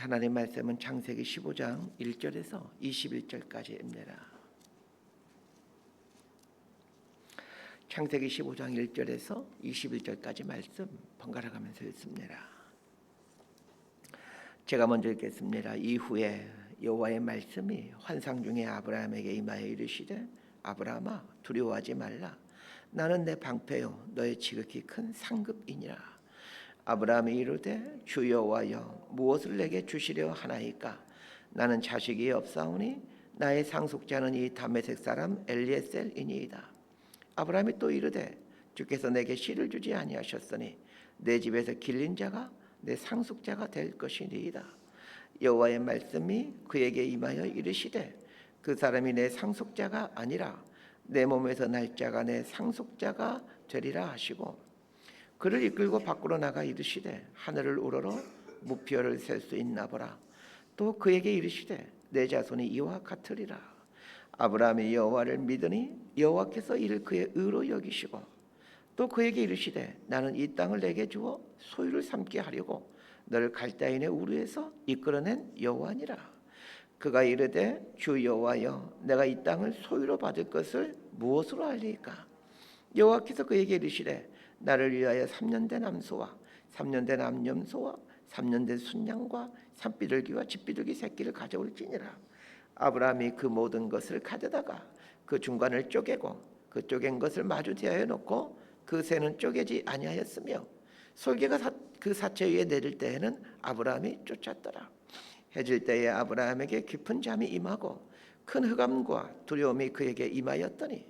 하나님 말씀은 창세기 15장 1절에서 21절까지입니다. 창세기 15장 1절에서 21절까지 말씀 번갈아 가면서 읽습니다. 제가 먼저 읽겠습니다. 이후에 여호와의 말씀이 환상 중에 아브라함에게 임하여 이르시되 아브라함아 두려워하지 말라. 나는 내 방패요 너의 지극히 큰 상급이니라. 아브라함이 이르되 주 여호와여 무엇을 내게 주시려 하나이까. 나는 자식이 없사오니 나의 상속자는 이 다메섹 사람 엘리에셀이니이다. 아브라함이 또 이르되 주께서 내게 씨를 주지 아니하셨으니 내 집에서 길린 자가 내 상속자가 될 것이니이다. 여호와의 말씀이 그에게 임하여 이르시되 그 사람이 내 상속자가 아니라 내 몸에서 날 자가 내 상속자가 되리라 하시고 그를 이끌고 밖으로 나가 이르시되 하늘을 우러러 무표를 셀 수 있나 보라. 또 그에게 이르시되 내 자손이 이와 같으리라. 아브라함이 여호와를 믿으니 여호와께서 이를 그의 의로 여기시고 또 그에게 이르시되 나는 이 땅을 내게 주어 소유를 삼게 하려고 너를 갈대인의 우르에서 이끌어낸 여호와니라. 그가 이르되 주 여호와여 내가 이 땅을 소유로 받을 것을 무엇으로 알리까. 여호와께서 그에게 이르시되 나를 위하여 3년 된 암소와 3년 된 암염소와 3년 된 순양과 산비둘기와 집비둘기 새끼를 가져올지니라. 아브라함이 그 모든 것을 가져다가 그 중간을 쪼개고 그 쪼갠 것을 마주 대하여 놓고 그 새는 쪼개지 아니하였으며 솔개가 그 사체 위에 내릴 때에는 아브라함이 쫓았더라. 해질 때에 아브라함에게 깊은 잠이 임하고 큰 흑암과 두려움이 그에게 임하였더니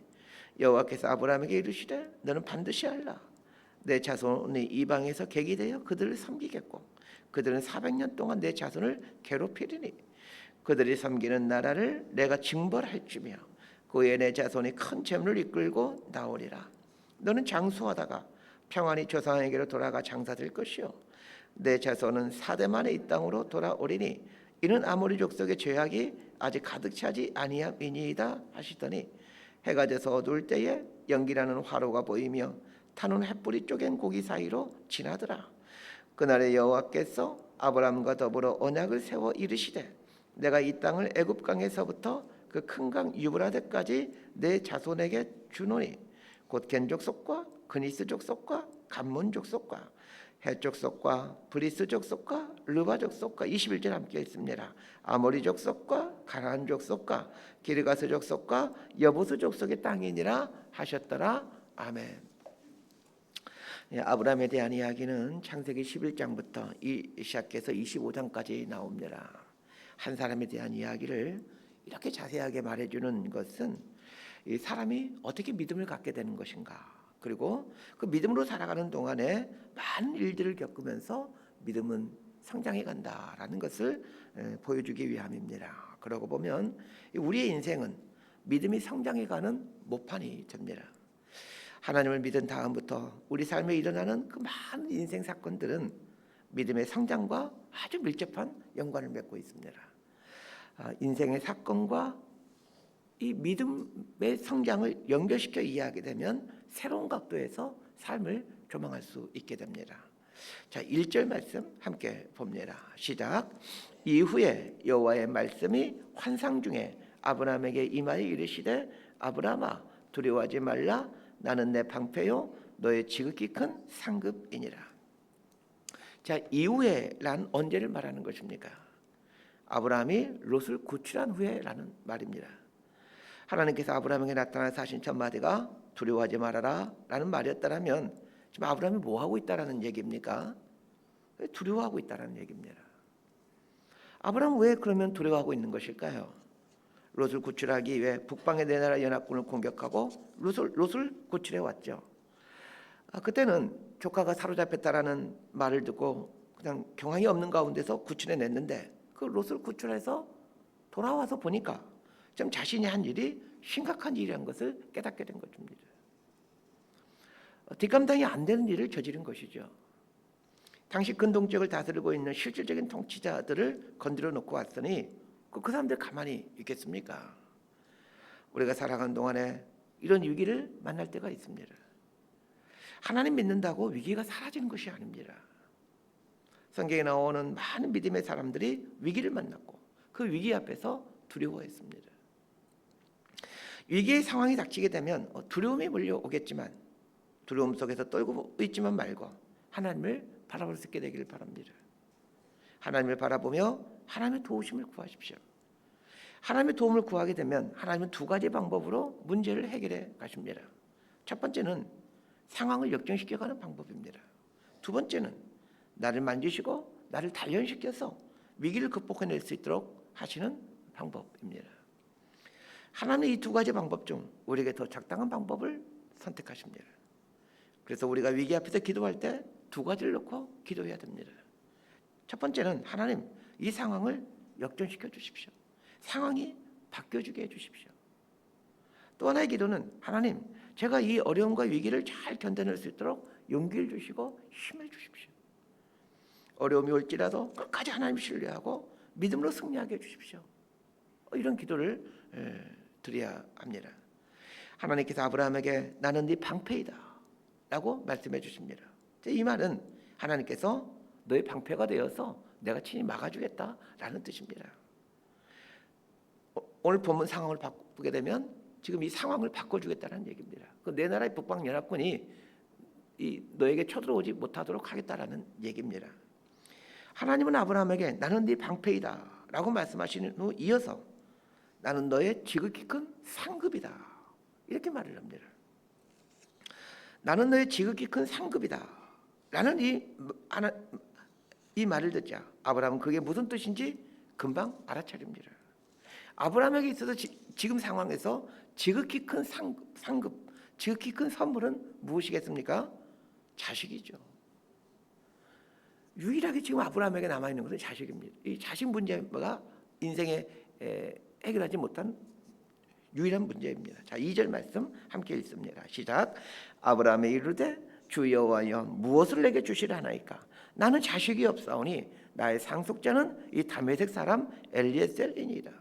여호와께서 아브라함에게 이르시되 너는 반드시 알라. 내 자손이 이방에서 객이 되어 그들을 섬기겠고 그들은 400년 동안 내 자손을 괴롭히리니 그들이 섬기는 나라를 내가 징벌할 주며 그 후에 내 자손이 큰 재물을 이끌고 나오리라. 너는 장수하다가 평안히 조상에게로 돌아가 장사될 것이요 내 자손은 4대 만에 이 땅으로 돌아오리니 이는 아모리 족속의 죄악이 아직 가득 차지 아니함이니이다 하시더니 해가 져서 어두울 때에 연기나는 화로가 보이며 타는 횃불이 쪼갠 고기 사이로 지나더라. 그날에 여호와께서 아브라함과 더불어 언약을 세워 이르시되 내가 이 땅을 애굽 강에서부터 그 큰 강 유브라데까지 내 자손에게 주노니 곧 겐 족속과 그니스 족속과 감문 족속과 헷 족속과 브리스 족속과 르바 족속과 21절 함께 있습니다. 아모리 족속과 가나안 족속과 기르가스 족속과 여부스 족속의 땅이니라 하셨더라. 아멘. 아브라함에 대한 이야기는 창세기 11장부터 시작해서 25장까지 나옵니다. 한 사람에 대한 이야기를 이렇게 자세하게 말해주는 것은 이 사람이 어떻게 믿음을 갖게 되는 것인가, 그리고 그 믿음으로 살아가는 동안에 많은 일들을 겪으면서 믿음은 성장해 간다라는 것을 보여주기 위함입니다. 그러고 보면 우리의 인생은 믿음이 성장해가는 모판이 됩니다. 하나님을 믿은 다음부터 우리 삶에 일어나는 그 많은 인생 사건들은 믿음의 성장과 아주 밀접한 연관을 맺고 있습니다. 인생의 사건과 이 믿음의 성장을 연결시켜 이해하게 되면 새로운 각도에서 삶을 조망할 수 있게 됩니다. 자, 1절 말씀 함께 봅니다. 시작. 이후에 여호와의 말씀이 환상 중에 아브라함에게 임하여 이르시되 아브라함아 두려워하지 말라. 나는 내 방패요 너의 지극히 큰 상급이니라. 자, 이후에란 언제를 말하는 것입니까? 아브라함이 롯을 구출한 후에라는 말입니다. 하나님께서 아브라함에게 나타나서 하신 첫 마디가 두려워하지 말아라 라는 말이었다면 지금 아브라함이 뭐하고 있다라는 얘기입니까? 두려워하고 있다라는 얘기입니다. 아브라함은 왜 그러면 두려워하고 있는 것일까요? 롯을 구출하기 위해 북방의 네 나라 연합군을 공격하고 롯을 구출해 왔죠. 그때는 조카가 사로잡혔다라는 말을 듣고 그냥 경황이 없는 가운데서 구출해 냈는데 그 롯을 구출해서 돌아와서 보니까 좀 자신이 한 일이 심각한 일이라는 것을 깨닫게 된 것입니다. 뒷감당이 안 되는 일을 저지른 것이죠. 당시 근동 지역을 다스리고 있는 실질적인 통치자들을 건드려 놓고 왔으니 그 사람들 가만히 있겠습니까? 우리가 살아가는 동안에 이런 위기를 만날 때가 있습니다. 하나님 믿는다고 위기가 사라지는 것이 아닙니다. 성경에 나오는 많은 믿음의 사람들이 위기를 만났고 그 위기 앞에서 두려워했습니다. 위기의 상황이 닥치게 되면 두려움이 몰려오겠지만 두려움 속에서 떨고 있지만 말고 하나님을 바라볼 수 있게 되기를 바랍니다. 하나님을 바라보며 하나님의 도우심을 구하십시오. 하나님의 도움을 구하게 되면 하나님은 두 가지 방법으로 문제를 해결해 가십니다. 첫 번째는 상황을 역전시켜가는 방법입니다. 두 번째는 나를 만지시고 나를 단련시켜서 위기를 극복해낼 수 있도록 하시는 방법입니다. 하나님은 이 두 가지 방법 중 우리에게 더 적당한 방법을 선택하십니다. 그래서 우리가 위기 앞에서 기도할 때 두 가지를 놓고 기도해야 됩니다. 첫 번째는 하나님, 이 상황을 역전시켜 주십시오. 상황이 바뀌어주게 해주십시오. 또 하나의 기도는 하나님, 제가 이 어려움과 위기를 잘 견뎌낼 수 있도록 용기를 주시고 힘을 주십시오. 어려움이 올지라도 끝까지 하나님 신뢰하고 믿음으로 승리하게 해주십시오. 이런 기도를 드려야 합니다. 하나님께서 아브라함에게 나는 네 방패이다 라고 말씀해 주십니다. 이 말은 하나님께서 너의 방패가 되어서 내가 친히 막아주겠다라는 뜻입니다. 오늘 본문 상황을 바꾸게 되면 지금 이 상황을 바꿔주겠다는 얘기입니다. 내 나라의 북방연합군이 너에게 쳐들어오지 못하도록 하겠다라는 얘기입니다. 하나님은 아브라함에게 나는 네 방패이다 라고 말씀하시는 후 이어서 나는 너의 지극히 큰 상급이다 이렇게 말을 합니다. 나는 너의 지극히 큰 상급이다 라는 이 말을 듣자 아브라함은 그게 무슨 뜻인지 금방 알아차립니다. 아브라함에게 있어서 지금 상황에서 지극히 큰 상급, 지극히 큰 선물은 무엇이겠습니까? 자식이죠. 유일하게 지금 아브라함에게 남아있는 것은 자식입니다. 이 자식 문제가 인생에 해결하지 못한 유일한 문제입니다. 자, 2절 말씀 함께 읽습니다. 시작. 아브라함이 이르되 주 여호와여 무엇을 내게 주시려 하나이까? 나는 자식이 없사오니 나의 상속자는 이 다메섹 사람 엘리에셀이니이다.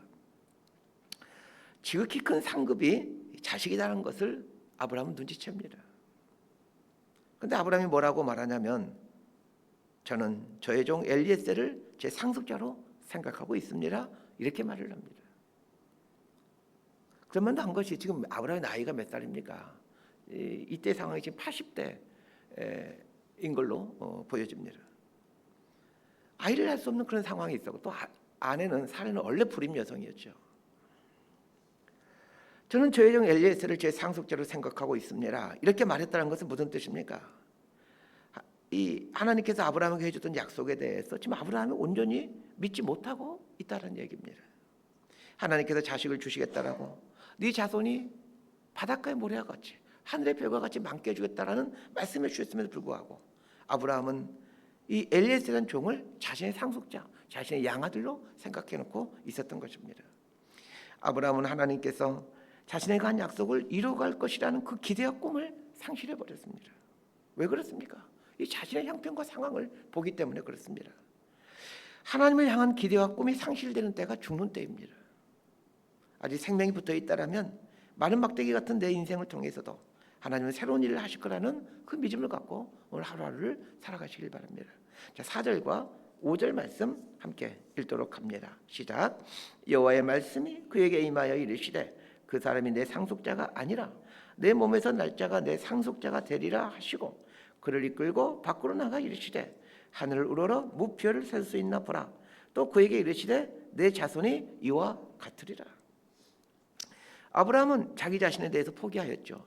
지극히 큰 상급이 자식이라는 것을 아브라함은 눈치챕니다. 그런데 아브라함이 뭐라고 말하냐면 저는 저의 종 엘리에셀을 제 상속자로 생각하고 있습니다. 이렇게 말을 합니다. 그러면 한 것이 지금 아브라함의 나이가 몇 살입니까? 이때 상황이 지금 80대인 걸로 보여집니다. 아이를 할 수 없는 그런 상황이 있었고 또 아내는 사례는 원래 불임 여성이었죠. 저는 저의 종 엘리에셀을 제 상속자로 생각하고 있습니다. 이렇게 말했다는 것은 무슨 뜻입니까? 이 하나님께서 아브라함에게 해줬던 약속에 대해서 지금 아브라함이 온전히 믿지 못하고 있다는 얘기입니다. 하나님께서 자식을 주시겠다라고 네 자손이 바닷가의 모래와 같이 하늘의 별과 같이 많게 해주겠다라는 말씀을 주셨음에도 불구하고 아브라함은 이 엘리에셀이라는 종을 자신의 상속자, 자신의 양아들로 생각해놓고 있었던 것입니다. 아브라함은 하나님께서 자신에게 한 약속을 이루어갈 것이라는 그 기대와 꿈을 상실해버렸습니다. 왜 그렇습니까? 이 자신의 형편과 상황을 보기 때문에 그렇습니다. 하나님을 향한 기대와 꿈이 상실되는 때가 죽는 때입니다. 아직 생명이 붙어있다라면 마른 막대기 같은 내 인생을 통해서도 하나님은 새로운 일을 하실 거라는 그 믿음을 갖고 오늘 하루하루를 살아가시길 바랍니다. 자, 4절과 5절 말씀 함께 읽도록 합니다. 시작. 여호와의 말씀이 그에게 임하여 이르시되 그 사람이 내 상속자가 아니라 내 몸에서 날짜가 내 상속자가 되리라 하시고 그를 이끌고 밖으로 나가 이르시되 하늘을 우러러 무별을 셀 수 있나 보라. 또 그에게 이르시되 내 자손이 이와 같으리라. 아브라함은 자기 자신에 대해서 포기하였죠.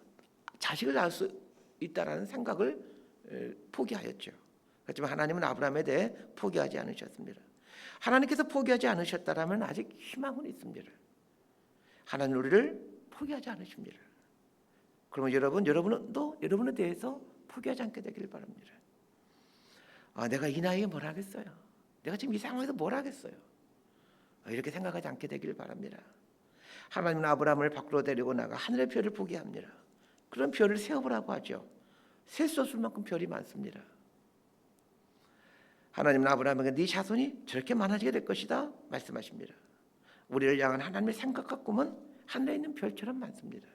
자식을 낳을 수 있다라는 생각을 포기하였죠. 그렇지만 하나님은 아브라함에 대해 포기하지 않으셨습니다. 하나님께서 포기하지 않으셨다라면 아직 희망은 있습니다. 하나님 우리를 포기하지 않으십니다. 그러면 여러분도 여러분에 대해서 포기하지 않게 되기를 바랍니다. 내가 이 나이에 뭘 하겠어요? 내가 지금 이 상황에서 뭘 하겠어요? 이렇게 생각하지 않게 되기를 바랍니다. 하나님은 아브라함을 밖으로 데리고 나가 하늘의 별을 보게 합니다. 그런 별을 세어보라고 하죠. 셀 수 없을 만큼 별이 많습니다. 하나님은 아브라함에게 네 자손이 저렇게 많아지게 될 것이다 말씀하십니다. 우리를 향한 하나님의 생각과 꿈은 하늘에 있는 별처럼 많습니다.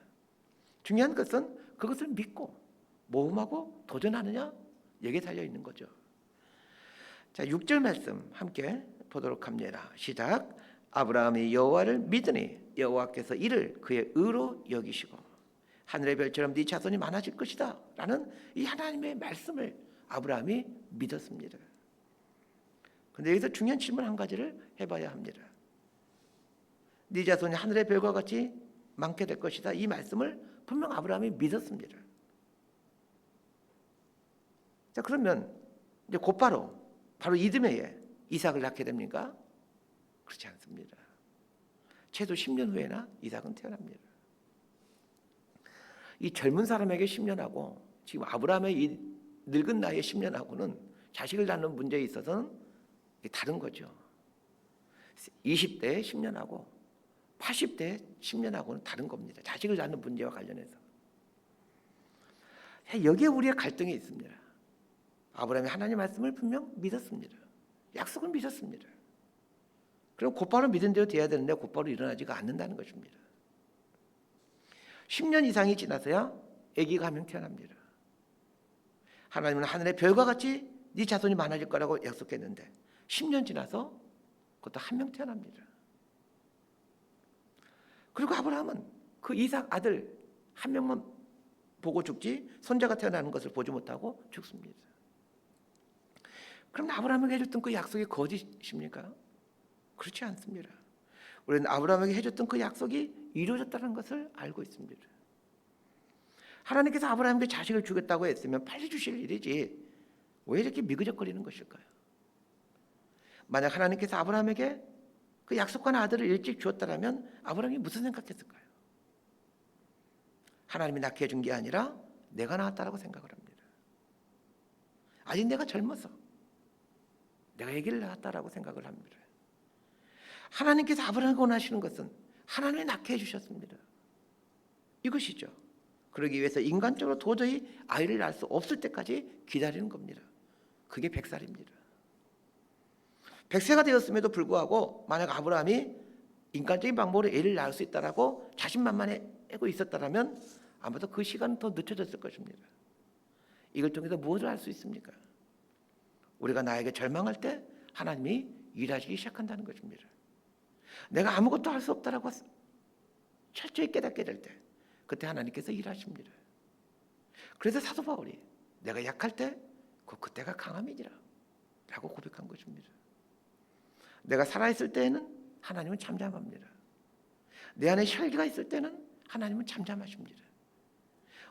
중요한 것은 그것을 믿고 모험하고 도전하느냐 여기에 달려 있는 거죠. 자, 6절 말씀 함께 보도록 합니다. 시작. 아브라함이 여호와를 믿으니 여호와께서 이를 그의 의로 여기시고 하늘의 별처럼 네 자손이 많아질 것이다 라는 이 하나님의 말씀을 아브라함이 믿었습니다. 그런데 여기서 중요한 질문 한 가지를 해봐야 합니다. 네 자손이 하늘의 별과 같이 많게 될 것이다, 이 말씀을 분명 아브라함이 믿었습니다. 자, 그러면 이제 곧바로 바로 이듬해에 이삭을 낳게 됩니까? 그렇지 않습니다. 최소 10년 후에나 이삭은 태어납니다. 이 젊은 사람에게 10년하고 지금 아브라함의 이 늙은 나이의 10년하고는 자식을 낳는 문제에 있어서는 다른 거죠. 20대의 10년하고 80대의 10년하고는 다른 겁니다. 자식을 낳는 문제와 관련해서. 여기에 우리의 갈등이 있습니다. 아브라함이 하나님의 말씀을 분명 믿었습니다. 약속을 믿었습니다. 그럼 곧바로 믿은 대로 돼야 되는데 곧바로 일어나지가 않는다는 것입니다. 10년 이상이 지나서야 아기가 한 명 태어납니다. 하나님은 하늘의 별과 같이 네 자손이 많아질 거라고 약속했는데 10년 지나서 그것도 한 명 태어납니다. 그리고 아브라함은 그 이삭 아들 한 명만 보고 죽지 손자가 태어나는 것을 보지 못하고 죽습니다. 그럼 아브라함에게 해줬던 그 약속이 거짓입니까? 그렇지 않습니다. 우리는 아브라함에게 해줬던 그 약속이 이루어졌다는 것을 알고 있습니다. 하나님께서 아브라함에게 자식을 주겠다고 했으면 빨리 주실 일이지 왜 이렇게 미그적거리는 것일까요? 만약 하나님께서 아브라함에게 그 약속한 아들을 일찍 주었다면 아브라함이 무슨 생각했을까요? 하나님이 낳게 해준 게 아니라 내가 낳았다라고 생각을 합니다. 아직 내가 젊어서 내가 아기를 낳았다라고 생각을 합니다. 하나님께서 아브라함을 원하시는 것은 하나님이 낳게 해주셨습니다. 이것이죠. 그러기 위해서 인간적으로 도저히 아이를 낳을 수 없을 때까지 기다리는 겁니다. 그게 100살입니다. 100세가 되었음에도 불구하고 만약 아브라함이 인간적인 방법으로 애를 낳을 수 있다라고 자신만만하고 있었다면 아마도 그 시간은 더 늦춰졌을 것입니다. 이걸 통해서 무엇을 할 수 있습니까? 우리가 나에게 절망할 때 하나님이 일하시기 시작한다는 것입니다. 내가 아무것도 할 수 없다라고 철저히 깨닫게 될 때 그때 하나님께서 일하십니다. 그래서 사도 바울이 내가 약할 때 그때가 강함이니라 라고 고백한 것입니다. 내가 살아있을 때에는 하나님은 잠잠합니다. 내 안에 혈기가 있을 때는 하나님은 잠잠하십니다.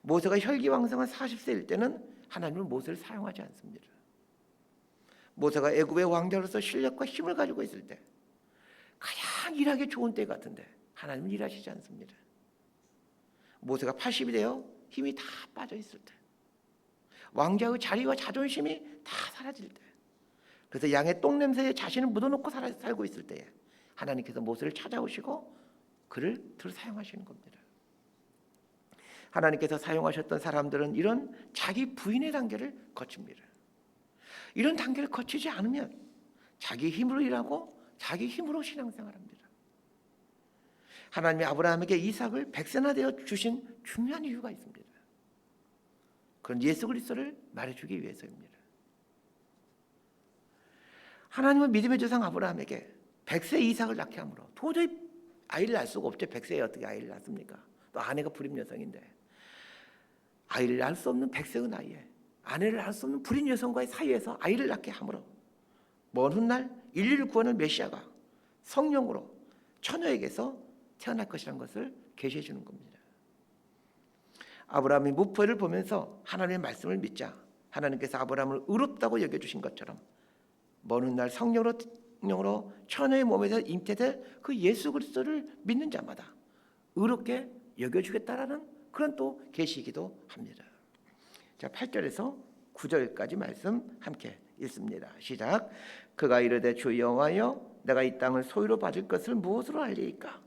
모세가 혈기왕성한 40세일 때는 하나님은 모세를 사용하지 않습니다. 모세가 애굽의 왕자로서 실력과 힘을 가지고 있을 때 가장 일하기 좋은 때 같은데 하나님은 일하시지 않습니다. 모세가 80이 되어 힘이 다 빠져 있을 때, 왕자의 자리와 자존심이 다 사라질 때, 그래서 양의 똥냄새에 자신을 묻어놓고 살고 있을 때에 하나님께서 모세를 찾아오시고 그를 사용하시는 겁니다. 하나님께서 사용하셨던 사람들은 이런 자기 부인의 단계를 거칩니다. 이런 단계를 거치지 않으면 자기 힘으로 일하고 자기 힘으로 신앙생활합니다. 하나님이 아브라함에게 이삭을 100세나 되어 주신 중요한 이유가 있습니다. 그건 예수 그리스도를 말해주기 위해서입니다. 하나님은 믿음의 조상 아브라함에게 100세 이삭을 낳게 함으로 도저히 아이를 낳을 수가 없죠. 100세에 어떻게 아이를 낳습니까? 또 아내가 불임 여성인데 아이를 낳을 수 없는 100세의 나이에 아내를 낳을 수 없는 불임 여성과의 사이에서 아이를 낳게 함으로 먼 훗날 인류를 구원할 메시아가 성령으로 처녀에게서 태어날 것이라는 것을 계시해 주는 겁니다. 아브라함이 무표를 보면서 하나님의 말씀을 믿자 하나님께서 아브라함을 의롭다고 여겨주신 것처럼 먼 훗날 성령으로 처녀의 몸에서 잉태될 그 예수 그리스도를 믿는 자마다 의롭게 여겨주겠다라는 그런 또 계시이기도 합니다. 자, 8절에서 9절까지 말씀 함께 읽습니다. 시작. 그가 이르되 주 여호와여 내가 이 땅을 소유로 받을 것을 무엇으로 알리이까?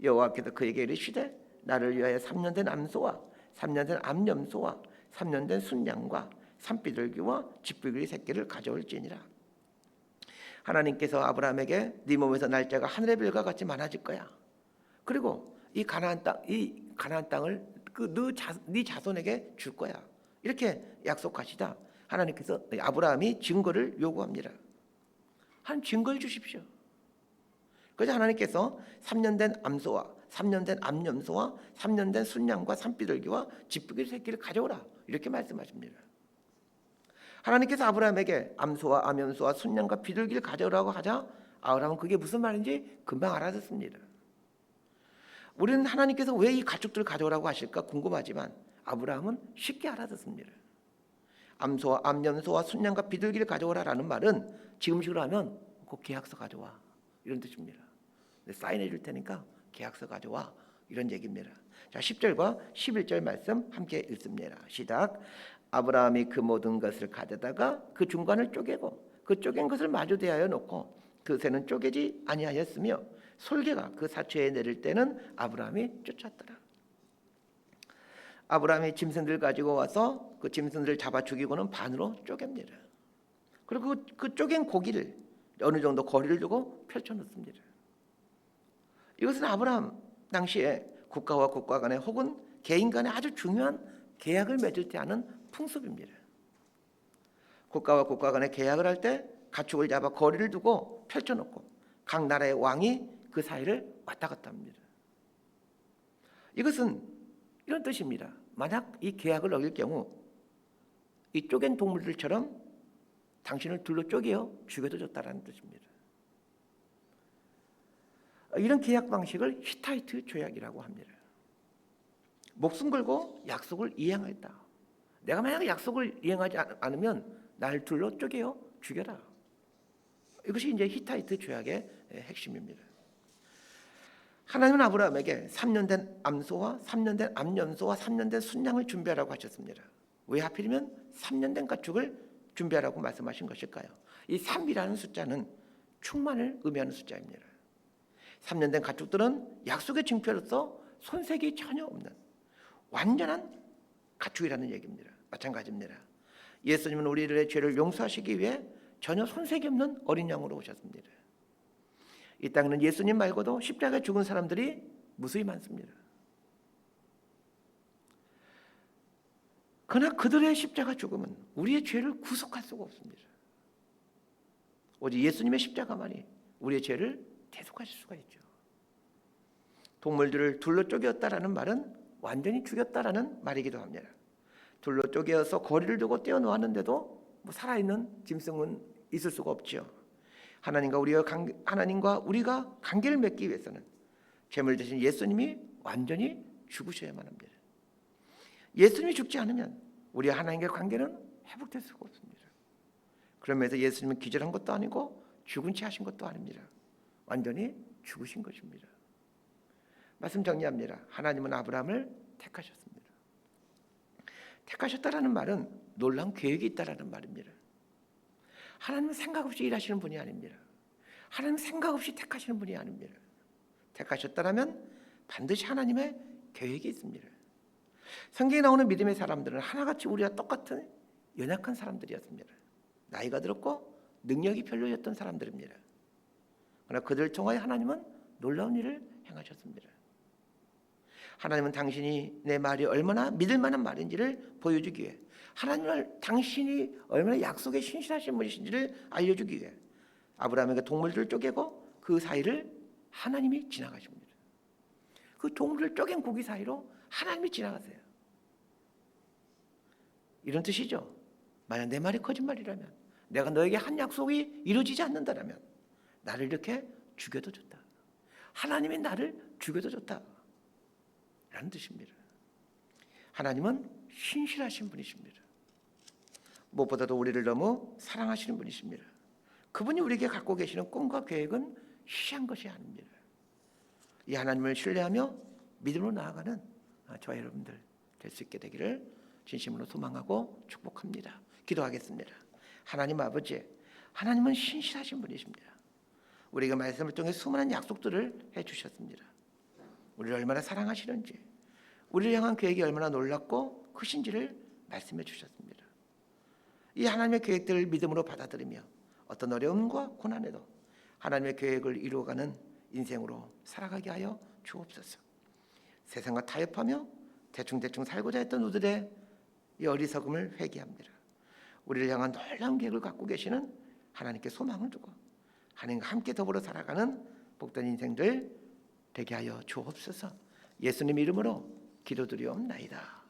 여호와께서 그에게 이르시되 나를 위하여 3년 된 암소와 3년 된 암염소와 3년 된 순양과 산비둘기와 집비둘기 새끼를 가져올지니라. 하나님께서 아브라함에게 네 몸에서 날짜가 하늘의 별과 같이 많아질 거야. 그리고 이 가나안 땅을 네 자손에게 줄 거야. 이렇게 약속하시다 하나님께서 아브라함이 증거를 요구합니다. 한 증거를 주십시오. 그래서 하나님께서 3년 된 암소와 3년 된 암염소와 3년 된 순양과 산비둘기와 짚부기 새끼를 가져오라 이렇게 말씀하십니다. 하나님께서 아브라함에게 암소와 암염소와 순양과 비둘기를 가져오라고 하자 아브라함은 그게 무슨 말인지 금방 알아듣습니다. 우리는 하나님께서 왜 이 가축들을 가져오라고 하실까 궁금하지만 아브라함은 쉽게 알아듣습니다. 암소와 암염소와 순양과 비둘기를 가져오라라는 말은 지금식으로 하면 그 계약서 가져와 이런 뜻입니다. 사인해 줄 테니까 계약서 가져와 이런 얘기입니다. 자, 10절과 11절 말씀 함께 읽습니다. 시작. 아브라함이 그 모든 것을 가져다가 그 중간을 쪼개고 그 쪼갠 것을 마주 대하여 놓고 그 새는 쪼개지 아니하였으며 솔개가 그 사체에 내릴 때는 아브라함이 쫓았더라. 아브라함이 짐승들 가지고 와서 그 짐승들을 잡아 죽이고는 반으로 쪼갭니다. 그리고 그 쪼갠 고기를 어느 정도 거리를 두고 펼쳐 놓습니다. 이것은 아브라함 당시에 국가와 국가 간에 혹은 개인 간에 아주 중요한 계약을 맺을 때 하는 풍습입니다. 국가와 국가 간에 계약을 할 때 가축을 잡아 거리를 두고 펼쳐놓고 각 나라의 왕이 그 사이를 왔다 갔다 합니다. 이것은 이런 뜻입니다. 만약 이 계약을 어길 경우 이 쪼갠 동물들처럼 당신을 둘로 쪼개어 죽여도 줬다라는 뜻입니다. 이런 계약 방식을 히타이트 조약이라고 합니다. 목숨 걸고 약속을 이행했다. 내가 만약 약속을 이행하지 않으면 날 둘로 쪼개어 죽여라. 이것이 이제 히타이트 조약의 핵심입니다. 하나님은 아브라함에게 3년 된 암소와 3년 된 암염소와 3년 된 순양을 준비하라고 하셨습니다. 왜 하필이면 3년 된 가축을 준비하라고 말씀하신 것일까요? 이 3이라는 숫자는 충만을 의미하는 숫자입니다. 3년 된 가축들은 약속의 징표로서 손색이 전혀 없는 완전한 가축이라는 얘기입니다. 마찬가지입니다. 예수님은 우리들의 죄를 용서하시기 위해 전혀 손색이 없는 어린 양으로 오셨습니다. 이 땅에는 예수님 말고도 십자가에 죽은 사람들이 무수히 많습니다. 그러나 그들의 십자가 죽음은 우리의 죄를 구속할 수가 없습니다. 오직 예수님의 십자가만이 우리의 죄를 대속하실 수가 있죠. 동물들을 둘로 쪼개었다라는 말은 완전히 죽였다라는 말이기도 합니다. 둘로 쪼개어서 거리를 두고 떼어 놓았는데도 살아있는 짐승은 있을 수가 없죠. 하나님과 우리가 관계를 맺기 위해서는 제물 대신 예수님이 완전히 죽으셔야만 합니다. 예수님이 죽지 않으면 우리 하나님과의 관계는 회복될 수가 없습니다. 그러면서 예수님은 기절한 것도 아니고 죽은 채 하신 것도 아닙니다. 완전히 죽으신 것입니다. 말씀 정리합니다. 하나님은 아브라함을 택하셨습니다. 택하셨다라는 말은 놀라운 계획이 있다라는 말입니다. 하나님은 생각 없이 일하시는 분이 아닙니다. 하나님은 생각 없이 택하시는 분이 아닙니다. 택하셨다라면 반드시 하나님의 계획이 있습니다. 성경에 나오는 믿음의 사람들은 하나같이 우리와 똑같은 연약한 사람들이었습니다. 나이가 들었고 능력이 별로였던 사람들입니다. 그러나 그들을 통하여 하나님은 놀라운 일을 행하셨습니다. 하나님은 당신이 내 말이 얼마나 믿을 만한 말인지를 보여주기 위해 하나님을 당신이 얼마나 약속에 신실하신 분이신지를 알려주기 위해 아브라함에게 동물들을 쪼개고 그 사이를 하나님이 지나가십니다. 그 동물을 쪼갠 고기 사이로 하나님이 지나가세요. 이런 뜻이죠. 만약 내 말이 거짓말이라면, 내가 너에게 한 약속이 이루어지지 않는다라면 나를 이렇게 죽여도 좋다. 하나님이 나를 죽여도 좋다 라는 뜻입니다. 하나님은 신실하신 분이십니다. 무엇보다도 우리를 너무 사랑하시는 분이십니다. 그분이 우리에게 갖고 계시는 꿈과 계획은 희한한 것이 아닙니다. 이 하나님을 신뢰하며 믿음으로 나아가는 저와 여러분들 될 수 있게 되기를 진심으로 소망하고 축복합니다. 기도하겠습니다. 하나님 아버지, 하나님은 신실하신 분이십니다. 우리가 말씀을 통해 수많은 약속들을 해주셨습니다. 우리를 얼마나 사랑하시는지, 우리를 향한 계획이 얼마나 놀랍고 크신지를 말씀해 주셨습니다. 이 하나님의 계획들을 믿음으로 받아들이며 어떤 어려움과 고난에도 하나님의 계획을 이루어가는 인생으로 살아가게 하여 주옵소서. 세상과 타협하며 대충 살고자 했던 우리들의 이 어리석음을 회개합니다. 우리를 향한 놀라운 계획을 갖고 계시는 하나님께 소망을 두고 하나님과 함께 더불어 살아가는 복된 인생들 되게 하여 주옵소서. 예수님 이름으로 기도드리옵나이다.